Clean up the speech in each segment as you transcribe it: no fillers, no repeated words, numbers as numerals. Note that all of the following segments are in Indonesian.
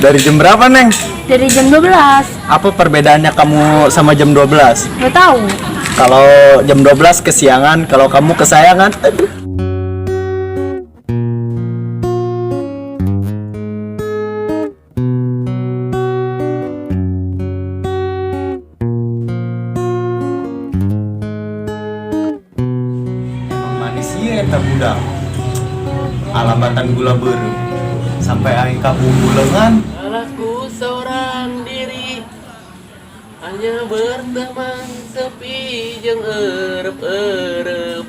Dari jam berapa, Neng? Dari jam 12. Apa perbedaannya kamu sama jam 12? Gak tahu. Kalau jam 12 kesiangan, kalau kamu kesayangan. Aduh. Emang manis iya eta budak. Alabatan gula beru. Sampai aing kabumbu lengan. Salahku seorang diri, hanya berteman sepi jeung erep-erep.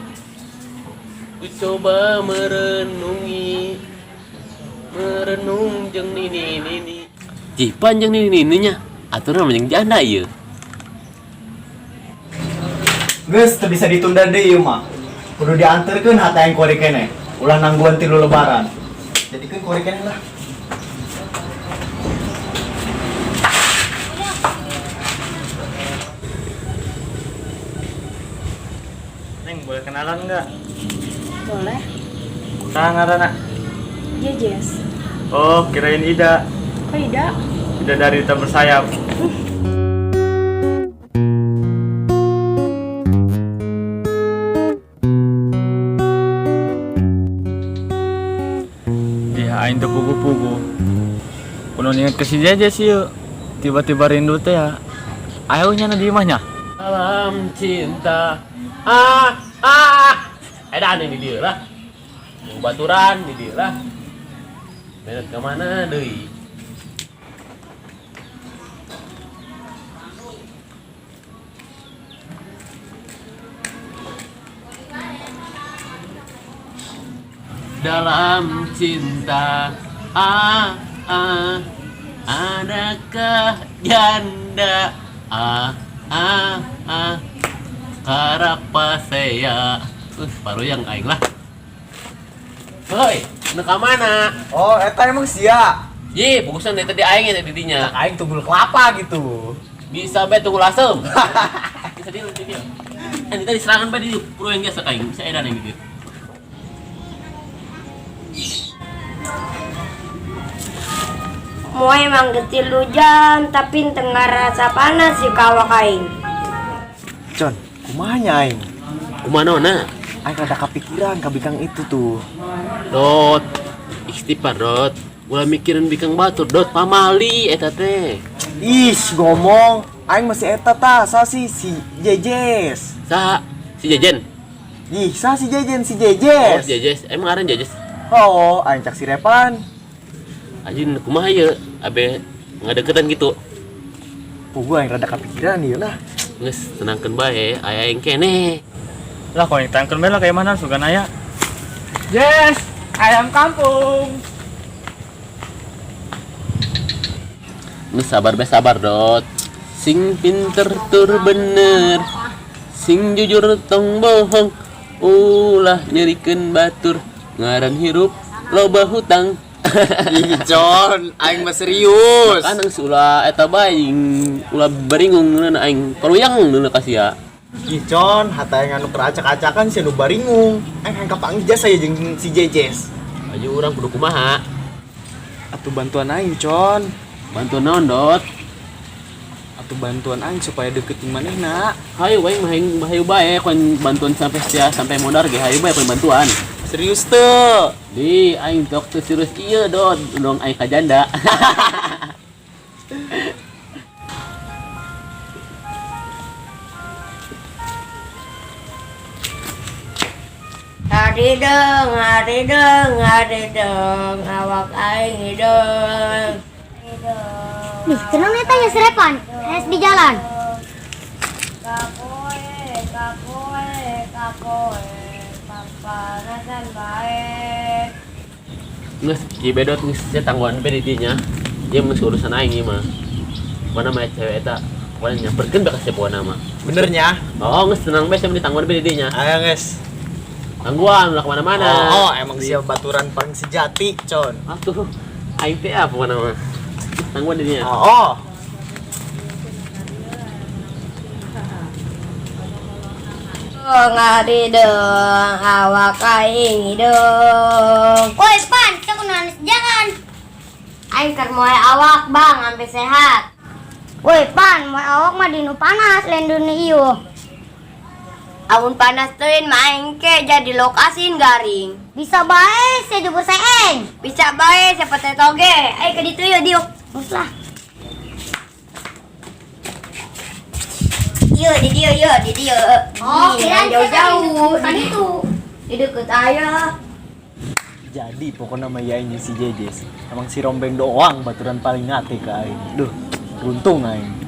Ku coba merenung jeung nini. Jipan jeung nini-nininya, aturan jeung janda ieu. Geus teu bisa ditunda deui ieu mah. Kudu dianterkeun hata yang kori keneh. Ulah nangguan tilu lebaran. Jadikeun kori keneh lah. Neng, boleh kenalan nggak? Boleh. Nah, ngaranna. Jejes. Oh, kirain Ida. Kok tidak? Ida dari tak bersayap. Dia aing teu pugu-pugu. Kuno inget ke si Jeje sih yuk. Tiba-tiba rindu teh ya. Ayo nya di imahnya. Salam cinta. Edan ini dia lah. Yang baturan di dia lah. Benet ke mana deui? Dalam cinta, adakah janda? Karapa saya baru yang aing lah. Hoi, neka mana? Oh, eta emang sia. Ye, bagusan dari tadi aing ya didinya. Aing tunggul kelapa gitu. Bisa be tunggu lasem. Bisa dia nanti dia. Ini tadi serangan be di puru yang biasa aing. Bisa edan yang gitu. Mau emang getil hujan, tapi tengah rasa panas sih kawak aing. Con, kumanya aing? Kumana na? Aing rada kepikiran ka bikang itu tuh. Dot, istighfar dot. Ulah mikirin bikang batur dot pamali eta teh. Ish, ngomong. Aing masih eta ta, sa si Jejes. Sa si Jejen. Ih, sa si Jejen, si Oh, Jejes. si Jejes. Emang aren Jejes. Oh, aing cak si Repan. Anjing kumaha ye? Abe ngadeketan gitu. Pugu aing rada kepikiran ieu lah. Geus tenangkeun bae, aya aing keneh. Lah kok yang tangkel mela kayak mana sugan aya? Yes, ayam kampung. Geus sabar be sabar dot. Sing pinter tur bener. Sing jujur tong bohong. Ulah nyerikeun batur. Ngaran hirup loba hutang. Ih, Con, aing mah serius. Kanang si ulah eta bae ulah baringung neuna aing kaluyang neuna ka sia. Ih, Con, hata yang anu keracak-acakan si anu baringung. Aing kapanggih jasa ya jeung si Jejes. Aju urang kudu kumaha? Atuh bantuan aing, Con. Bantu naon dot? Atuh bantuan aing supaya deket jeung manehna. Hayu bae mahayu bae kun bantuan sampai sia sampai modar ge hayu bae kun bantuan. Serius tuh. Di aing tok teu serius ieu dot, dong aing ka janda. Hadideng, awak aing hideng. Nih, tenang nih tanya serepan. Es di jalan. Kakoe, papanasan bae. Geus ieu bedot geus sia tangguhan be di dinya. Ieu mah urusan aing ieu mah. Mana mah cewek eta pokoknya nyamperkeun be ka sepuana mah. Benernya? Oh, geus tenang be sama ditangguhan be di dinya. Ayo, guys. Tangguhan ulah kemana mana. Oh, emang siap baturan paling sejati, Con. Atuh, aing teh apa mana mah. Tangguhan di dinya. Oh. Ngadideng, awak aing hideng. Woi, Pan, cek jangan. Aing keur moe awak bang, sampai sehat. Woi pan, mau awak mah dinu panas lain dunia ieu. Amun panas teuin mah aing ke jadi lokasin garing. Bisa bae saya jebur seeng. Bisa bae seperti toge. Ayo ke ditu yuk diuk. Uslah. Yuk di dieu. Oh, kirain jauh-jauh. kan itu. Di deket aya. Jadi pokoknya mah yainya si Jejes. Emang si Rombeng doang baturan paling ngate ke aing. Duh, beruntung aing.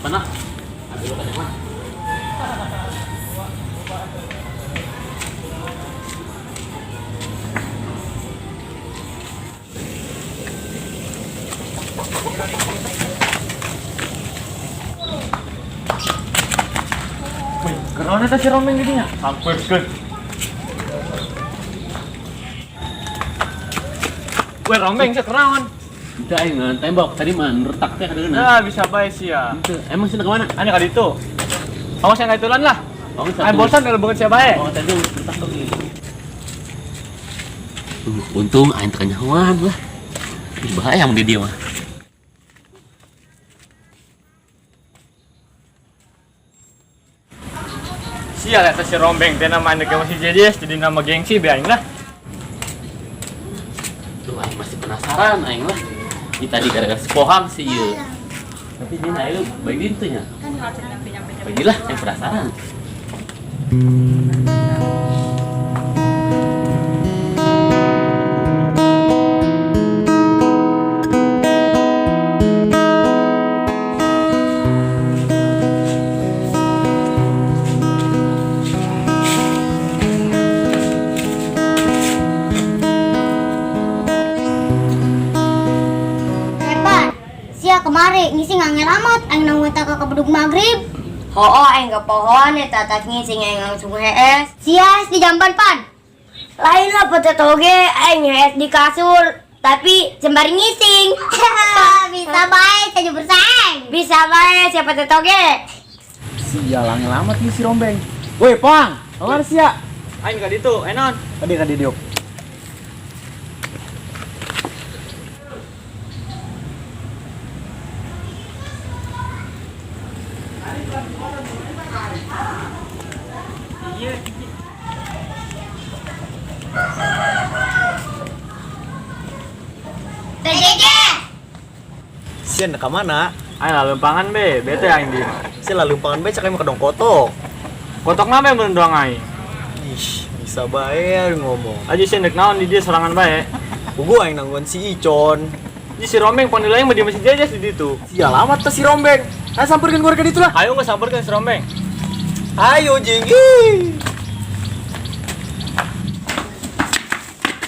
Mana? Ambil lo kan mana? Kerana teh si Rombeng gedinya. Sampurkeun. Weh Rombeng sih kenaon. Udah aing tembok tadi mah retak teh kadeuna. Nah, bisa bae sih ya. Henteu, emang sih ke mana? Ane ka ditu. Awas yang kaitulan lah. Oh, Aing bosan kalau banget siapa bae. Oh, tadi retak tuh. Untung aing teu kanyahoan lah. Ih, bahaya mun di dieu mah. Sia lah si Rombeng teh nama ane masih Jejes jadi nama gengsi be aing lah. Duh, aing masih penasaran aing lah. Ini tadi gara-gara sepoham sih ieu. Tapi dia ayo baik ditu nya. Bagilah yang penasaran. Kemari ngisi ngangel amat aing nanggung tak ke bedug maghrib. Hoo aing ke pohon eta tak ngising aing langsung hees. Sias di jamban pan. Lain lah pete toge aing hees di kasur. Tapi sembari ngising. Bisa bae saya jebur seeng. Bisa bae siapa teh toge. Sialang ngelamat nih si Rombeng. Woi, Pang, kabar sia? Aing ka ditu, enon. Tadi ka didiuk. TJJ. Sian ka mana? Aing lah lempangan be, bete aing di. Si lalu pangan becak emang kedong kotok. Kotok na be mun doang aing. Ih, bisa bae ngomong. Aja sih nek naon di dia serangan bae. Pugu aing nangguan si Icon. Di si Rombeng panggil aing mah di masih Jejes di ditu. Sial amat tuh si Rombeng. Ayo samperin keluarga itu lah. Ayo nggak samperkeun si Rombeng. Ayo jing.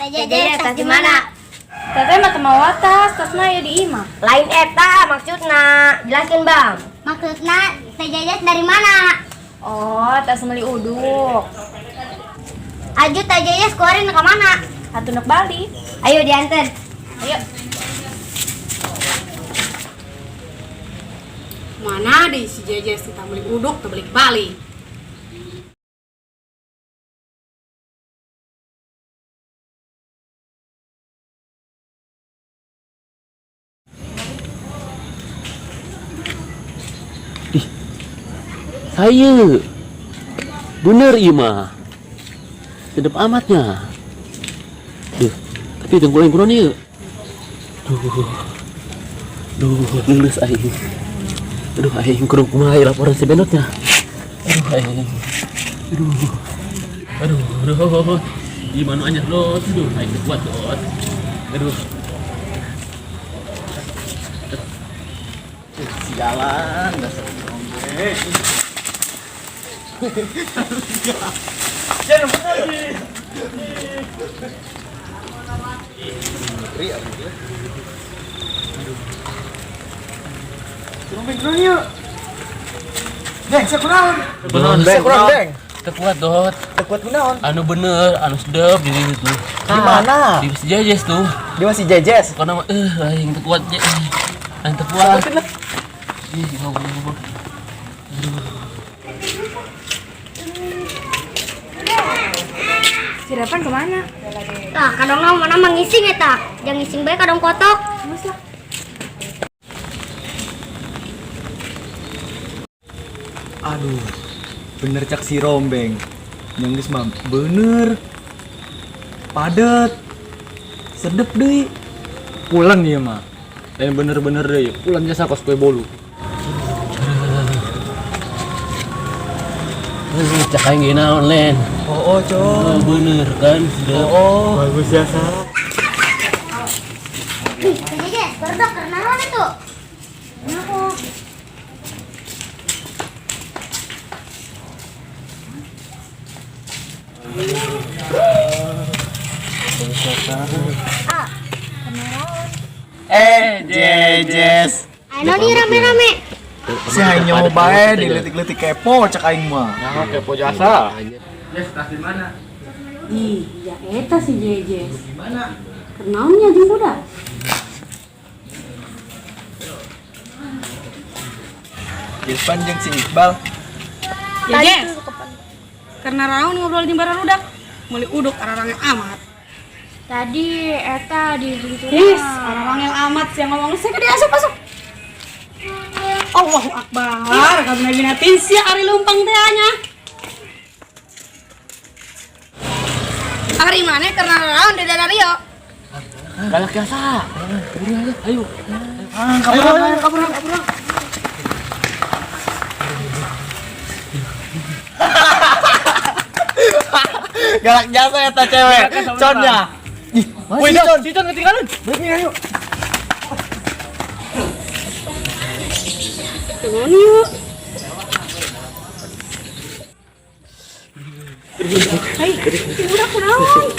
TJJ tas di mana? Teteh mah mau atas, tasna ya di imah. Lain eta maksudna. Jelasin bang. Maksudnya TJJ dari mana? Oh, tas meli uduk. Aju TJJ keluarin ke mana? Hatunek Bali. Ayo diantar. Ayo. Mana di si Jejes kita beli uduk, kita beli Bali. Saya bener iya mah sedap amatnya. Tapi tunggu yang kurang ya. Duh, lulus aing. Aduh, aing kurang kumaha laporan sebenarnya. Aduh, aing. Aduh. Gimana aja lo? Aduh, aing kuat lot. Aduh. Sialan, dasar si Rombeng. Jangan bener di. Rombeng kurang yuk. Deng, saya kurang. Saya kurang, Deng. Tekuat dot. Tekuat kunaon? Anu bener, anu sedep di situ. Di mana? Di si Jejes tuh. Dia masih jejes. Karena aing tekuat je. Aing tekuat. Ih, goblok. Si Revan kemana? Tah, kadang mana mengising eta. Jangan ngising bae kadang kotok. Aduh, bener cak si Rombeng. Yang geus mah bener. Padet. Sedep deui. Pulang ieu mah. Lain bener-bener deui. Pulang jasa kos kue bolu. Cak aing ge naon len. Oh, Con. Bener kan sedep. Oh, bagus jasa. Ih, Jejes, berdok karena apa tuh? Kenapa? Jejes. Ayo nih rame-rame. Si hanya bae diletik-letik kepo cak aing mah. Nah, kepo jasa. Ih, ya eta si Jejes. Kenaonnya jeung budak? Irfan jeung si Iqbal. Jejes. Karena raun ngobrol jeung barudak, meuli uduk ararangel amat. Tadi Eta di situ. Yes, ararangel amat yang ngomong saya ke dia masuk. Allahu Akbar, kabina sia ari lumpang teh nya. Ari mana karena raun di dalam Rio. Galak jasa. Ayo. Kabur. Galak jasa eta cewek. Connya. Wih, si Con ketinggalan. Kenaon yuk. Hai, budak kunaon?